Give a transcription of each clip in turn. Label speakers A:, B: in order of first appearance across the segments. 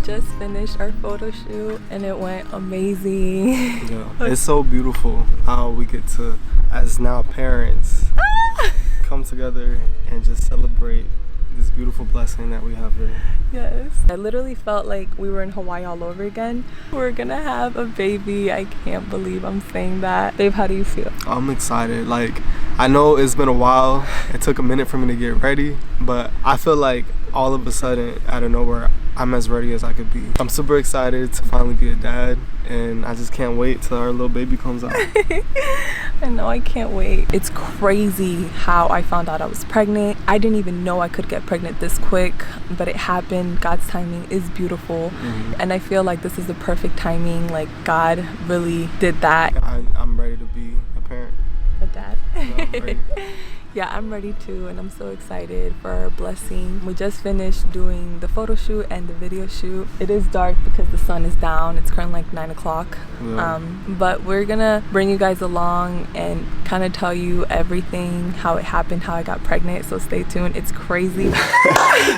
A: just finished our photo shoot and it went amazing.
B: Yeah, it's so beautiful how we get to, as now parents, come together and just celebrate this beautiful blessing that we have here.
A: Yes. I literally felt like we were in Hawaii all over again. We're gonna have a baby. I can't believe I'm saying that. Babe, how do you feel?
B: I'm excited. Like, I know it's been a while. It took a minute for me to get ready, but I feel like all of a sudden, out of nowhere, I'm as ready as I could be. I'm super excited to finally be a dad, and I just can't wait till our little baby comes out.
A: I know, I can't wait. It's crazy how I found out I was pregnant. I didn't even know I could get pregnant this quick, but it happened. God's timing is beautiful. And I feel like this is the perfect timing. Like, God really did that.
B: I'm ready to be a parent.
A: A dad.
B: I'm ready.
A: Yeah, I'm ready too, and I'm so excited for our blessing. We just finished doing the photo shoot and the video shoot. It is dark because the sun is down. It's currently like 9 o'clock.
B: Yeah.
A: But we're gonna bring you guys along and kind of tell you everything, how it happened, how I got pregnant. So stay tuned. It's crazy.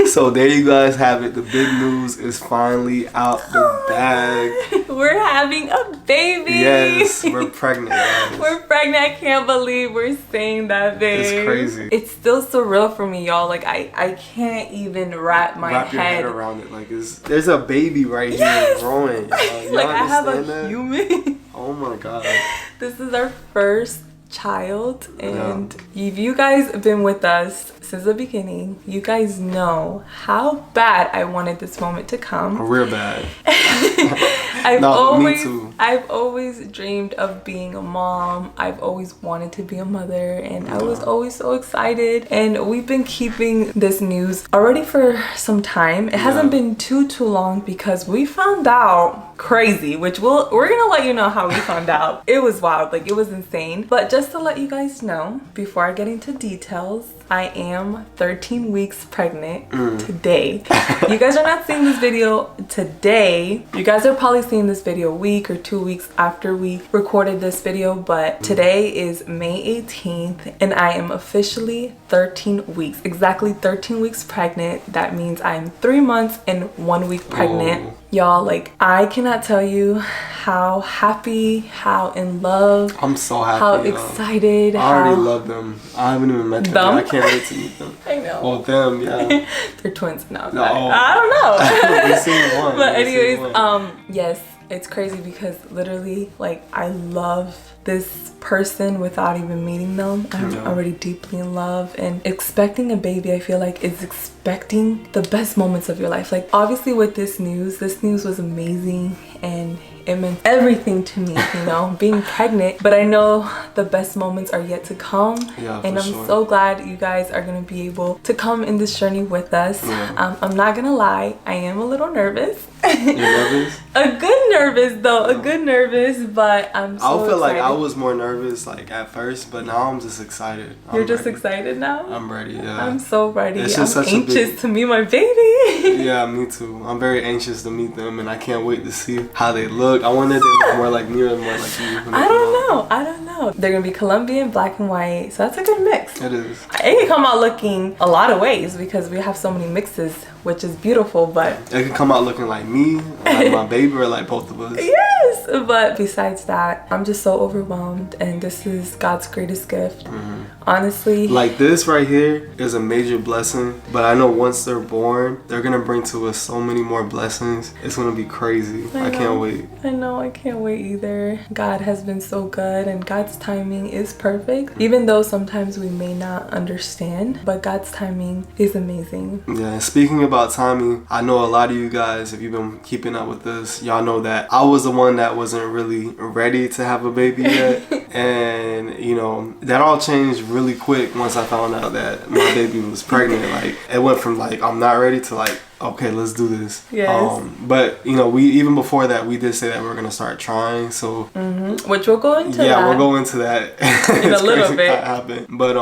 B: So there you guys have it. The big news is finally out the bag.
A: We're having a baby.
B: Yes, we're pregnant, guys.
A: We're pregnant. I can't believe we're saying that, babe.
B: It's crazy.
A: It's still surreal for me, y'all. Like, I can't even wrap your head
B: around it. Like, there's a baby right here growing. Y'all
A: like, I have a
B: that?
A: human.
B: Oh my God.
A: This is our first child, and if you guys have been with us since the beginning, you guys know how bad I wanted this moment to come.
B: Real bad.
A: I've always dreamed of being a mom. I've always wanted to be a mother, and I was always so excited. And we've been keeping this news already for some time. It hasn't been too long because we found out crazy, which we're gonna let you know how we found out. It was wild, like, it was insane. But just to let you guys know, before I get into details, I am 13 weeks pregnant today. You guys are not seeing this video today. You guys are probably seeing this video a week or 2 weeks after we recorded this video, but today is May 18th and I am officially 13 weeks. Exactly 13 weeks pregnant. That means I'm 3 months and 1 week pregnant. Y'all, like, I cannot tell you how happy, how in love.
B: I'm so happy.
A: How excited.
B: I already love them. I haven't even met them. I can't wait to meet them.
A: I know.
B: Well, them, yeah.
A: They're twins now.
B: No.
A: I don't know.
B: We've seen one.
A: But anyways, yes, it's crazy because literally, like, I love this person without even meeting them. I'm already deeply in love, and expecting a baby, I feel like, is expecting the best moments of your life. Like, obviously with this news was amazing and it meant everything to me, you know, being pregnant. But I know the best moments are yet to come.
B: Yeah,
A: and I'm so glad you guys are gonna be able to come in this journey with us. I'm not gonna lie, I am a little nervous.
B: You're nervous?
A: A good nervous though, a good nervous, but I'm so
B: I feel
A: excited.
B: like I was more nervous like at first, but now I'm just excited.
A: You're just excited now?
B: I'm ready, yeah.
A: I'm so ready.
B: It's
A: I'm
B: just
A: anxious to meet my baby.
B: Yeah, me too. I'm very anxious to meet them, and I can't wait to see how they look. I wanted them to look more like me or more like you.
A: I don't know. They're gonna be Colombian, black and white, so that's a good mix.
B: It is.
A: It can come out looking a lot of ways because we have so many mixes, which is beautiful, but
B: it can come out looking like me, like my baby, or like both of us.
A: Yes, but besides that, I'm just so overwhelmed, and this is God's greatest gift. Honestly,
B: like, this right here is a major blessing, but I know once they're born, they're gonna bring to us so many more blessings. It's gonna be crazy. I can't wait.
A: I know, I can't wait either. God has been so good, and God's timing is perfect, even though sometimes we may not understand, but God's timing is amazing.
B: Yeah, and speaking about timing, I know a lot of you guys, if you've been keeping up with this, y'all know that I was the one that wasn't really ready to have a baby yet. And, you know, that all changed really quick once I found out that my baby was pregnant. Like, it went from like, I'm not ready to like, okay, let's do this.
A: Yes.
B: But, you know, we even before that, we did say that we were going to start trying. So,
A: which we'll go into
B: yeah, we'll go into that
A: in a little bit.
B: That happened. But,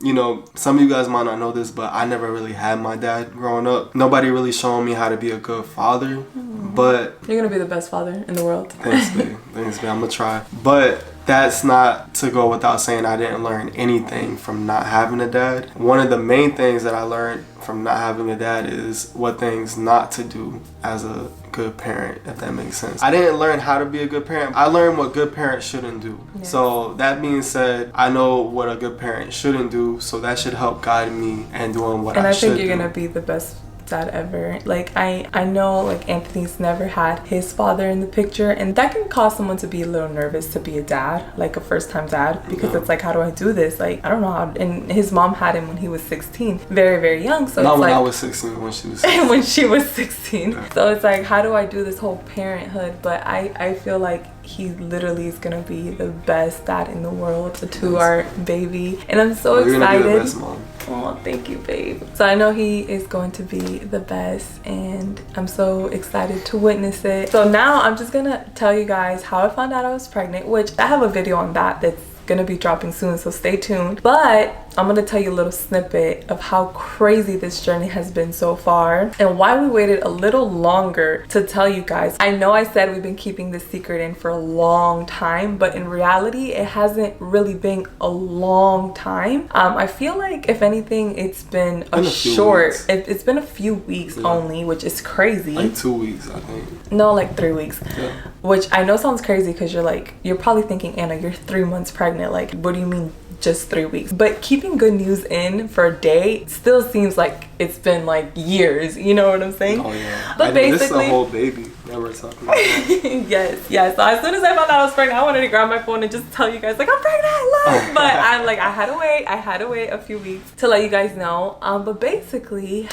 B: you know, some of you guys might not know this, but I never really had my dad growing up. Nobody really showing me how to be a good father. But
A: you're going to be the best father in the world.
B: Thanks, babe. Thanks, babe. I'm going to try. But that's not to go without saying I didn't learn anything from not having a dad. One of the main things that I learned from not having a dad is what things not to do as a good parent, if that makes sense. I didn't learn how to be a good parent. I learned what good parents shouldn't do. Yes. So that being said, I know what a good parent shouldn't do, so that should help guide me and doing what I should do.
A: And I think you're gonna be the best dad ever. Like I know like Anthony's never had his father in the picture, and that can cause someone to be a little nervous to be a dad, like a first-time dad, because it's like, how do I do this? Like, I don't know how. And his mom had him when he was 16, very, very young. So
B: not
A: it's
B: when
A: like,
B: I was 16, when she was 16.
A: when she was 16. Yeah. So it's like, how do I do this whole parenthood? But I feel like he literally is gonna be the best dad in the world to our baby, and I'm so excited. You're gonna be the best mom. Oh, thank you, babe. So I know he is going to be the best, and I'm so excited to witness it. So now I'm just gonna tell you guys how I found out I was pregnant, which I have a video on that's gonna be dropping soon, so stay tuned. But I'm gonna tell you a little snippet of how crazy this journey has been so far and why we waited a little longer to tell you guys. I know I said we've been keeping this secret in for a long time, but in reality it hasn't really been a long time. I feel like if anything it's been a short, it's been a few weeks only, which is crazy.
B: Like 2 weeks, I think.
A: No, like 3 weeks.
B: Yeah.
A: Which I know sounds crazy because you're probably thinking, Anna, you're 3 months pregnant. Like, what do you mean just 3 weeks? But keeping good news in for a day still seems like it's been like years. You know what I'm saying?
B: Oh yeah.
A: But basically,
B: this is a whole baby that we're talking about.
A: yes. So as soon as I found out I was pregnant, I wanted to grab my phone and just tell you guys like, I'm pregnant, look. But I'm like, I had to wait a few weeks to let you guys know. But basically,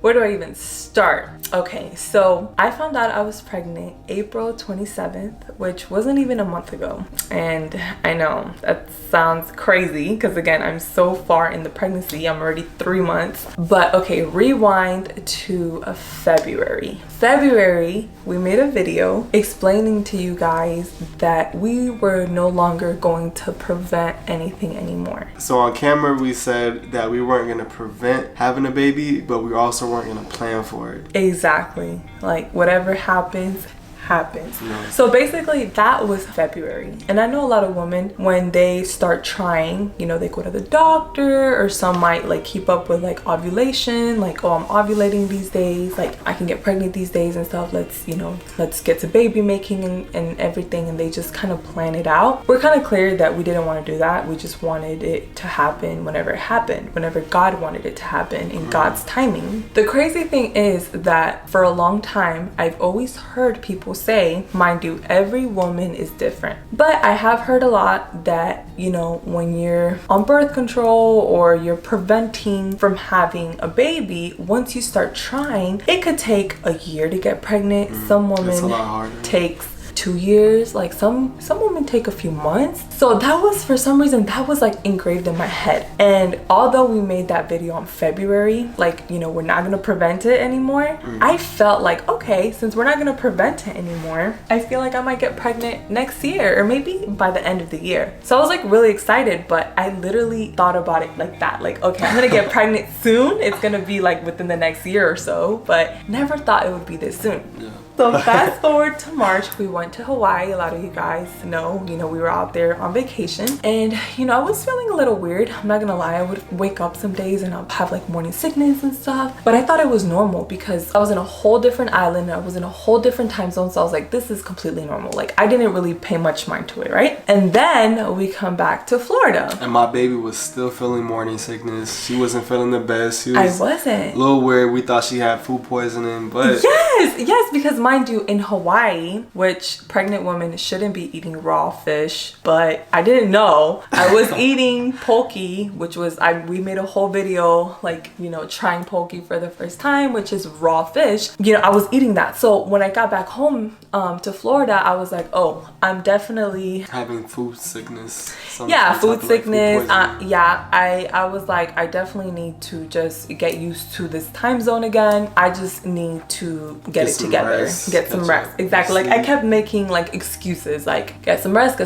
A: where do I even start? Okay, so I found out I was pregnant April 27th, which wasn't even a month ago. And I know that sounds crazy because again, I'm so far in the pregnancy. I'm already 3 months. But okay, rewind to February. We made a video explaining to you guys that we were no longer going to prevent anything anymore.
B: So on camera, we said that we weren't going to prevent having a baby, but we also weren't going to plan for it.
A: Exactly. Like whatever happens. Yeah. So basically that was February. And I know a lot of women, when they start trying, they go to the doctor, or some might like keep up with like ovulation, like, oh, I'm ovulating these days, like I can get pregnant these days and stuff. Let's get to baby making and everything. And they just kind of plan it out. We're kind of clear that we didn't want to do that. We just wanted it to happen whenever it happened, whenever God wanted it to happen in God's timing. The crazy thing is that for a long time, I've always heard people say, mind you, every woman is different, but I have heard a lot that when you're on birth control or you're preventing from having a baby, once you start trying, it could take a year to get pregnant. Some women takes 2 years, like some women take a few months. So that was, for some reason, that was like engraved in my head. And although we made that video on February, like, we're not gonna prevent it anymore, I felt like, okay, since we're not gonna prevent it anymore, I feel like I might get pregnant next year, or maybe by the end of the year. So I was like really excited, but I literally thought about it like that, like, okay, I'm gonna get pregnant soon. It's gonna be like within the next year or so, but never thought it would be this soon.
B: Yeah.
A: So fast forward to March, we went to Hawaii. A lot of you guys know, we were out there on vacation, and I was feeling a little weird. I'm not gonna lie, I would wake up some days and I'll have like morning sickness and stuff, but I thought it was normal because I was in a whole different island. I was in a whole different time zone, so I was like, this is completely normal. Like, I didn't really pay much mind to it, right? And then we come back to Florida,
B: and my baby was still feeling morning sickness. She wasn't feeling the best.
A: I wasn't.
B: A little weird. We thought she had food poisoning, but
A: yes, because mind you, in Hawaii, which pregnant women shouldn't be eating raw fish, but I didn't know. I was eating poke, which was, we made a whole video, like, trying poke for the first time, which is raw fish. I was eating that. So when I got back home to Florida, I was like, oh, I'm definitely
B: having food sickness.
A: Food sickness. I was like, I definitely need to just get used to this time zone again. I just need to get it together. Get some rest. Exactly. Like, I kept making like excuses, like get some rest.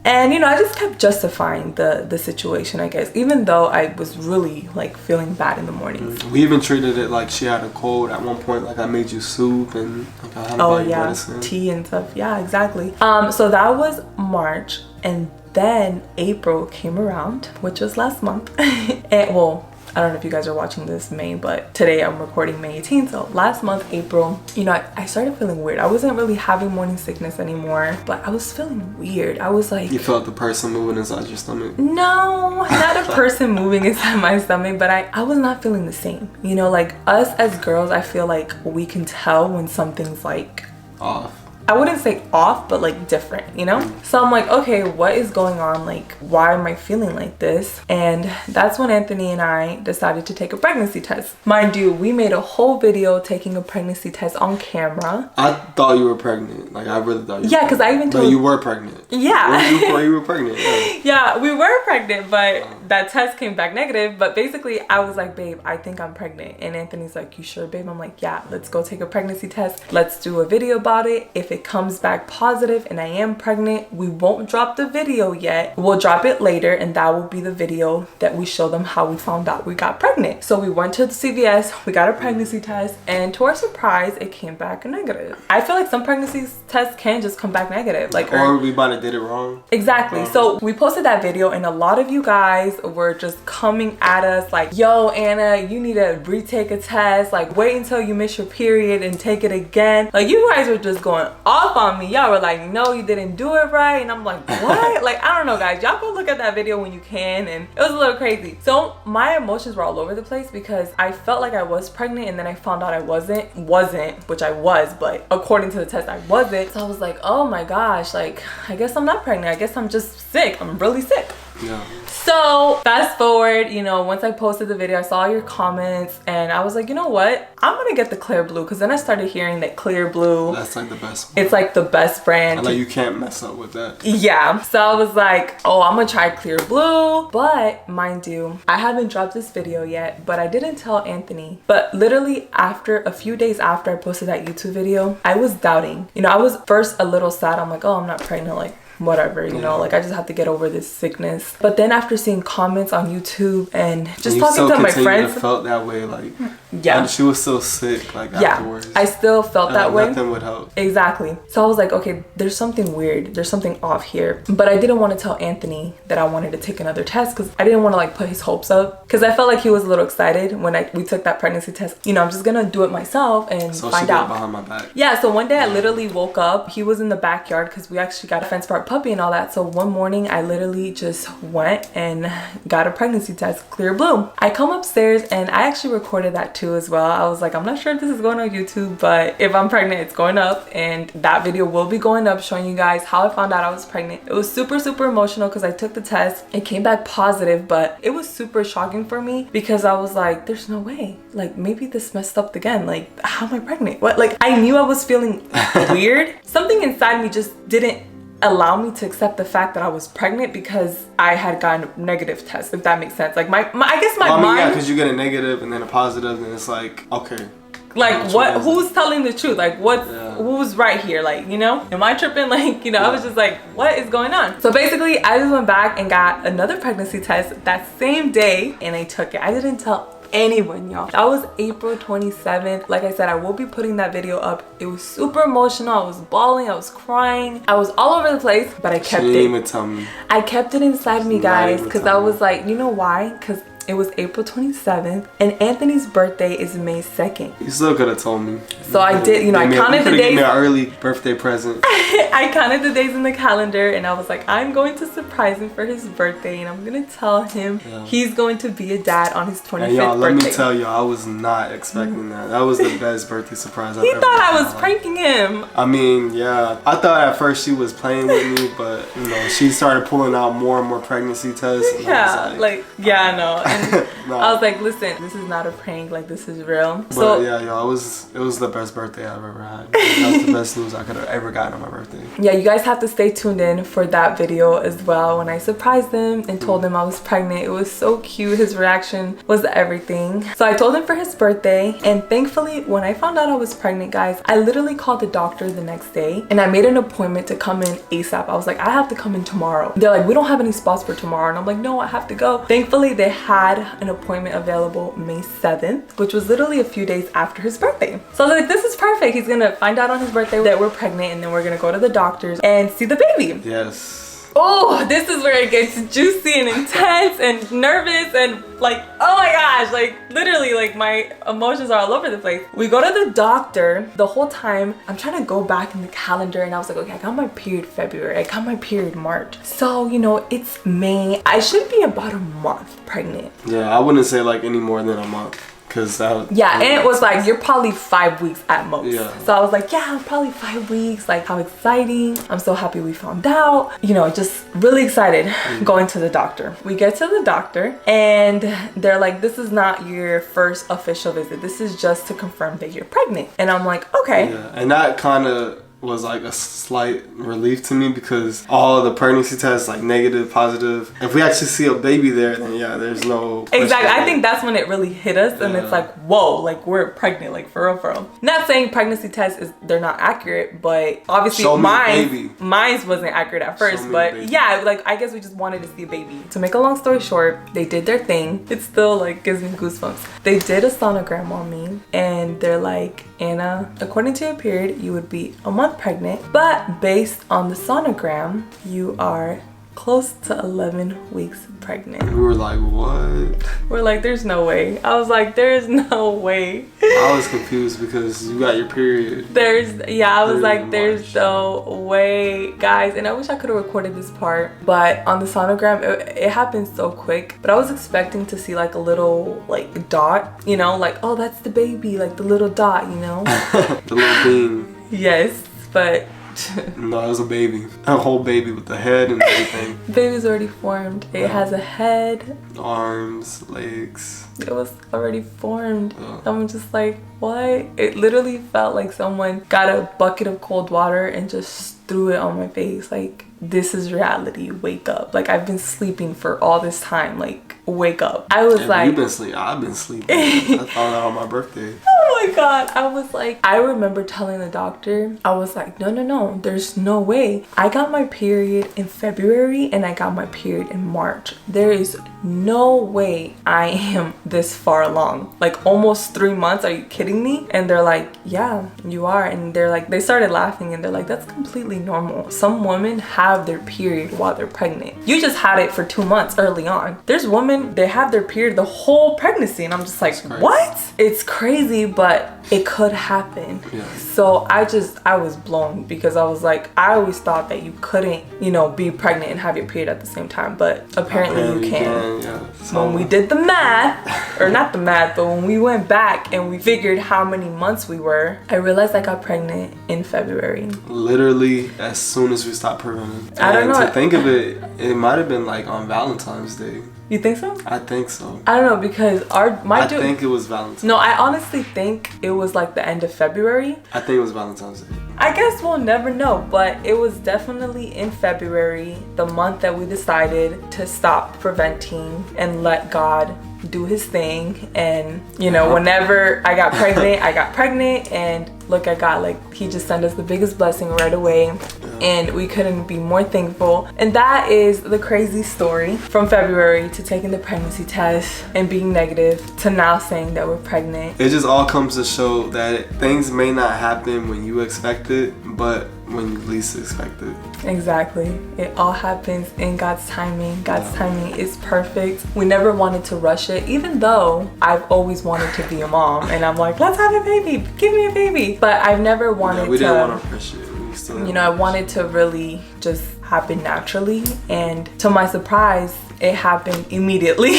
A: And I just kept justifying the situation, I guess, even though I was really like feeling bad in the mornings.
B: We even treated it like she had a cold at one point. Like, I made you soup and like, I had medicine.
A: Tea and stuff. Yeah, exactly. So that was March, and then April came around, which was last month. And well, I don't know if you guys are watching this May, but today I'm recording May 18th. So last month, April, you know, I started feeling weird. I wasn't really having morning sickness anymore, but I was feeling weird. I was like...
B: You felt the person moving inside your stomach?
A: No, not a person moving inside my stomach, but I was not feeling the same. You know, like us as girls, I feel like we can tell when something's like...
B: off.
A: I wouldn't say off, but like different, you know? So I'm like, okay, what is going on? Like, why am I feeling like this? And that's when Anthony and I decided to take a pregnancy test. Mind you, we made a whole video taking a pregnancy test on camera.
B: I thought you were pregnant. Like, I really thought you were
A: Yeah, because I even told...
B: No, you were pregnant.
A: Yeah.
B: You were pregnant, yeah.
A: Yeah, we were pregnant, but that test came back negative. But basically, I was like, babe, I think I'm pregnant. And Anthony's like, you sure, babe? I'm like, yeah, let's go take a pregnancy test. Let's do a video about it. If it comes back positive and I am pregnant, we won't drop the video yet. We'll drop it later, and that will be the video that we show them how we found out we got pregnant. So we went to the CVS, we got a pregnancy test, and to our surprise, it came back negative. I feel like some pregnancy tests can just come back negative. Like,
B: or we might have did it wrong.
A: Exactly. So we posted that video, and a lot of you guys were just coming at us like, yo, Anna, you need to retake a test. Like, wait until you miss your period and take it again. Like, you guys were just going off on me. Y'all were like, no, you didn't do it right. And I'm like, what? Like, I don't know, guys. Y'all go look at that video when you can. And it was a little crazy. So my emotions were all over the place because I felt like I was pregnant, and then I found out I wasn't, which I was, but according to the test, I wasn't. So I was like, oh my gosh, like, I guess I'm not pregnant. I guess I'm just sick. I'm really sick.
B: Yeah.
A: So fast forward, you know, once I posted the video, I saw your comments, and I was like, you know what? I'm gonna get the Clear Blue, because then I started hearing that Clear Blue,
B: that's like the best one.
A: It's like the best brand.
B: And like, you can't mess up with that.
A: Yeah. So I was like, oh, I'm gonna try Clear Blue. But mind you, I haven't dropped this video yet, but I didn't tell Anthony. But literally after a few days after I posted that YouTube video, I was doubting. You know, I was first a little sad. I'm like, oh, I'm not pregnant. Like, whatever, you know, like, I just have to get over this sickness. But then after seeing comments on YouTube and just talking to my friends,
B: to felt that way, like,
A: yeah,
B: and she was still sick, like,
A: yeah,
B: afterwards.
A: I still felt that way.
B: Nothing would help.
A: Exactly. So I was like, okay, there's something weird, there's something off here. But I didn't want to tell Anthony that I wanted to take another test, because I didn't want to like put his hopes up, because I felt like he was a little excited when we took that pregnancy test. You know, I'm just gonna do it myself and
B: so
A: find
B: she
A: out.
B: Behind my back.
A: Yeah, so one day I literally woke up. He was in the backyard because we actually got a fence for our puppy and all that. So one morning I literally just went and got a pregnancy test, Clear Blue. I come upstairs, and I actually recorded that too as well. I was like, I'm not sure if this is going on YouTube, but if I'm pregnant, it's going up, and that video will be going up showing you guys how I found out I was pregnant. It was super emotional because I took the test. It came back positive, but it was super shocking for me because I was like, there's no way. Like, maybe this messed up again. Like, how am I pregnant? What? Like, I knew I was feeling weird. Something inside me just didn't allow me to accept the fact that I was pregnant because I had gotten a negative test, if that makes sense. Like, I guess my mind...
B: yeah, because you get a negative and then a positive, and it's like, okay.
A: Like, what? Who's telling the truth? Like, what? Yeah. Who's right here? Like, you know, am I tripping? Like, you know, yeah. I was just like, what is going on? So basically, I just went back and got another pregnancy test that same day, and I took it. I didn't tell anyone, y'all. That was April 27th. Like I said, I will be putting that video up. It was super emotional. I was bawling, I was crying, I was all over the place, but I kept it.
B: She didn't even tell me.
A: I kept it inside me, guys, because I was like, you know why? Because it was April 27th, and Anthony's birthday is May 2nd.
B: You still could have told me.
A: So I did, you know, I counted the days.
B: Give me an early birthday present.
A: I counted the days in the calendar, and I was like, I'm going to surprise him for his birthday, and I'm gonna tell him he's going to be a dad on his 25th birthday.
B: Y'all, let me tell you, I was not expecting that. That was the best birthday surprise I've ever had.
A: He thought I was pranking him.
B: I mean, yeah. I thought at first she was playing with me, but, you know, she started pulling out more and more pregnancy tests. And
A: yeah, I know.
B: No.
A: I was like, listen, this is not a prank, like, this is real.
B: But
A: so
B: yeah, it was the best birthday I've ever had. That was the best news I could have ever gotten on my birthday.
A: Yeah, you guys have to stay tuned in for that video as well. When I surprised him and told him I was pregnant, it was so cute. His reaction was everything. So I told him for his birthday, and thankfully when I found out I was pregnant, guys, I literally called the doctor the next day, and I made an appointment to come in ASAP. I was like, I have to come in tomorrow. They're like, we don't have any spots for tomorrow, and I'm like, no, I have to go. Thankfully they had had an appointment available May 7th, which was literally a few days after his birthday. So I was like, this is perfect. He's gonna find out on his birthday that we're pregnant, and then we're gonna go to the doctors and see the baby.
B: Yes.
A: Oh, this is where it gets juicy and intense and nervous and like, oh my gosh, like literally like my emotions are all over the place. We go to the doctor. The whole time I'm trying to go back in the calendar, and I was like, okay, I got my period February, I got my period March. So, you know, it's May. I should be about a month pregnant.
B: Yeah, I wouldn't say like any more than a month.
A: Yeah, and it was like, you're probably 5 weeks at most.
B: Yeah.
A: So I was like, yeah, probably 5 weeks. Like, how exciting. I'm so happy we found out. You know, just really excited going to the doctor. We get to the doctor and they're like, this is not your first official visit. This is just to confirm that you're pregnant. And I'm like, okay.
B: Yeah, and that kind of was like a slight relief to me, because all of the pregnancy tests, like negative, positive, if we actually see a baby there, then yeah, there's no
A: Exactly. I think that's when it really hit us, and it's like, whoa, like we're pregnant, like for real, for real. Not saying pregnancy tests they're not accurate, but obviously mine wasn't accurate at first, but yeah, like I guess we just wanted to see a baby. To make a long story short, they did their thing. It still like gives me goosebumps. They did a sonogram on me, and they're like, Anna, according to your period, you would be a month pregnant, but based on the sonogram, you are close to 11 weeks pregnant.
B: We were like, what?
A: We're like, there's no way. I was like, there's no way.
B: I was confused because you got your period.
A: I was like, there's no way, guys. And I wish I could have recorded this part, but on the sonogram, it happened so quick. But I was expecting to see like a little like dot, you know, like, oh, that's the baby, like the little dot, you know?
B: The little beam.
A: Yes, but
B: no, it was a baby. A whole baby with the head and everything.
A: Baby's already formed. It has a head,
B: arms, legs.
A: It was already formed. I'm just like, what? It literally felt like someone got a bucket of cold water and just threw it on my face. Like, this is reality. Wake up. Like, I've been sleeping for all this time. Like, wake up. I was like,
B: you've been sleeping. I've been sleeping. I found out on my birthday.
A: Oh my god. I was like, I remember telling the doctor, I was like, no, there's no way. I got my period in February and I got my period in March. There is no way I am this far along. Like, almost 3 months. Are you kidding me? And they're like, yeah, you are. And they're like, they started laughing and they're like, that's completely normal. Some women have their period while they're pregnant. You just had it for 2 months early on. There's women, they have their period the whole pregnancy. And I'm just like, what? It's crazy, but it could happen. Yeah. So I was blown, because I was like, I always thought that you couldn't, you know, be pregnant and have your period at the same time, but apparently you can.
B: Yeah. So
A: when we did the math, or not the math, but when we went back and we figured how many months we were, I realized I got pregnant in February.
B: Literally as soon as we stopped pregnant.
A: I don't know.
B: To think of it, it might have been like on Valentine's Day.
A: You think so?
B: I think so.
A: I don't know, because I
B: think it was Valentine's.
A: No, I honestly think it was like the end of February.
B: I think it was Valentine's Day.
A: I guess we'll never know, but it was definitely in February, the month that we decided to stop preventing and let God do his thing. And you know, whenever I got pregnant, and look at God, like he just sent us the biggest blessing right away. And we couldn't be more thankful. And that is the crazy story from February to taking the pregnancy test and being negative to now saying that we're pregnant.
B: It just all comes to show that things may not happen when you expect it, but when you least expect it.
A: Exactly. It all happens in God's timing. God's timing is perfect. We never wanted to rush it, even though I've always wanted to be a mom. And I'm like, let's have a baby. Give me a baby. But I've never wanted
B: we didn't want to push it.
A: You know, I wanted to really just happen naturally. And to my surprise, it happened immediately.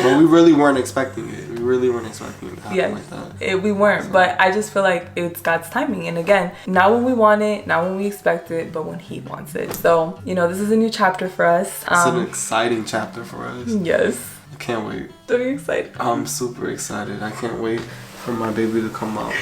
B: But we really weren't expecting it. We really weren't expecting it to happen like that.
A: We weren't. So. But I just feel like it's God's timing. And again, not when we want it, not when we expect it, but when he wants it. So, you know, this is a new chapter for us.
B: It's an exciting chapter for us.
A: Yes.
B: I can't wait.
A: Are you excited?
B: I'm super excited. I can't wait for my baby to come out.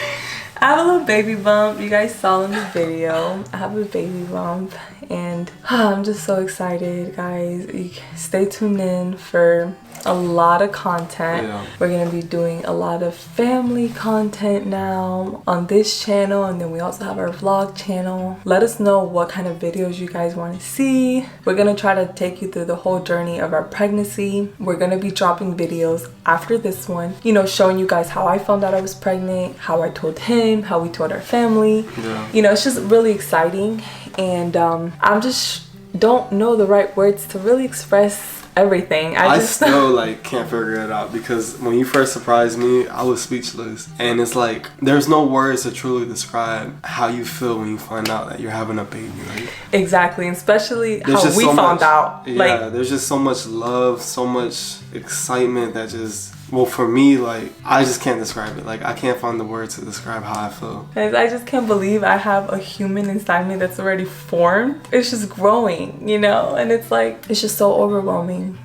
A: I have a little baby bump. You guys saw in the video. I have a baby bump and I'm just so excited, guys. Stay tuned in for a lot of content.
B: Yeah.
A: We're gonna be doing a lot of family content now on this channel, and then we also have our vlog channel. Let us know what kind of videos you guys want to see. We're gonna try to take you through the whole journey of our pregnancy. We're gonna be dropping videos after this one, you know, showing you guys how I found out I was pregnant, how I told him, how we told our family.
B: Yeah.
A: You know, it's just really exciting, and I'm just don't know the right words to really express everything. I
B: still like can't figure it out, because when you first surprised me, I was speechless, and it's like there's no words to truly describe how you feel when you find out that you're having a baby. Like,
A: exactly, and especially
B: there's
A: how we found out.
B: Yeah,
A: like,
B: there's just so much love, so much excitement that just, well, for me, like, I just can't describe it. Like, I can't find the words to describe how I feel.
A: guys, I just can't believe I have a human inside me that's already formed. It's just growing, you know, and it's like, it's just so overwhelming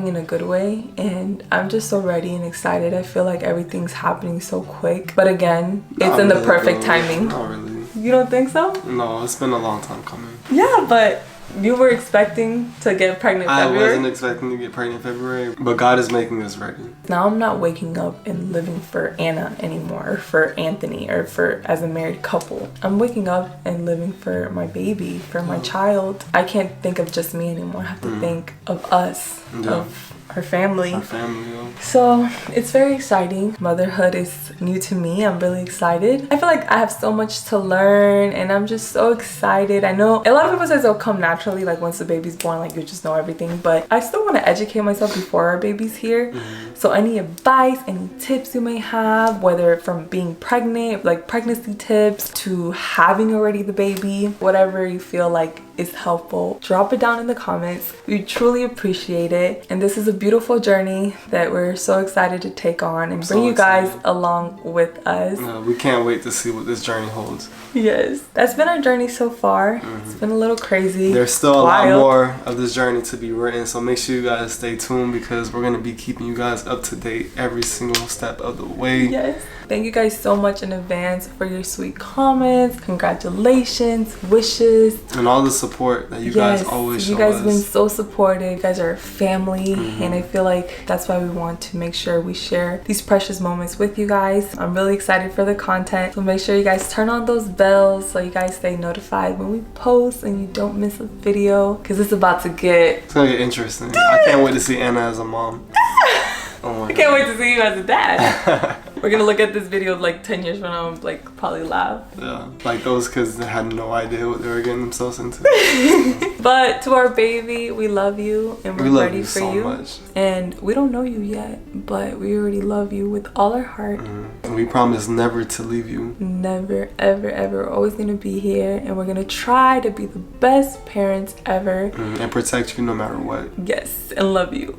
A: in a good way, and I'm just so ready and excited. I feel like everything's happening so quick, but again, it's in the perfect timing.
B: Not really.
A: You don't think so?
B: No, it's been a long time coming.
A: Yeah, but you were expecting to get pregnant in February?
B: I wasn't expecting to get pregnant in February, but God is making us ready.
A: Now I'm not waking up and living for Anna anymore, or for Anthony, or for as a married couple. I'm waking up and living for my baby, for my child. I can't think of just me anymore. I have to think of us, of her family.
B: Our family, yeah.
A: So it's very exciting. Motherhood is new to me. I'm really excited. I feel like I have so much to learn, and I'm just so excited. I know a lot of people say it'll come naturally, like once the baby's born, like you just know everything, but I still want to educate myself before our baby's here. So any advice, any tips you may have, whether from being pregnant, like pregnancy tips, to having already the baby, whatever you feel like is helpful, drop it down in the comments. We truly appreciate it, and this is a beautiful journey that we're so excited to take on and bring you guys along with us.
B: We can't wait to see what this journey holds.
A: Yes, that's been our journey so far. It's been a little crazy.
B: There's still a lot more of this journey to be written, so make sure you guys stay tuned, because we're going to be keeping you guys up to date every single step of the way.
A: Yes. Thank you guys so much in advance for your sweet comments, congratulations, wishes,
B: and all the support that you guys always show us.
A: You guys have been so supportive. You guys are family, and I feel like that's why we want to make sure we share these precious moments with you guys. I'm really excited for the content, so make sure you guys turn on those bells so you guys stay notified when we post and you don't miss a video, because it's about to get...
B: It's gonna get interesting. I can't wait to see Anna as a mom. Oh my
A: I can't wait to see you as a dad. We're gonna look at this video like 10 years from now and like probably laugh.
B: Yeah, like those kids that had no idea what they were getting themselves into.
A: But to our baby, we love you, and we're ready for you.
B: Much.
A: And we don't know you yet, but we already love you with all our heart.
B: And we promise never to leave you.
A: Never, ever, ever. We're always gonna be here, and we're gonna try to be the best parents ever.
B: And protect you no matter what.
A: Yes, and love you.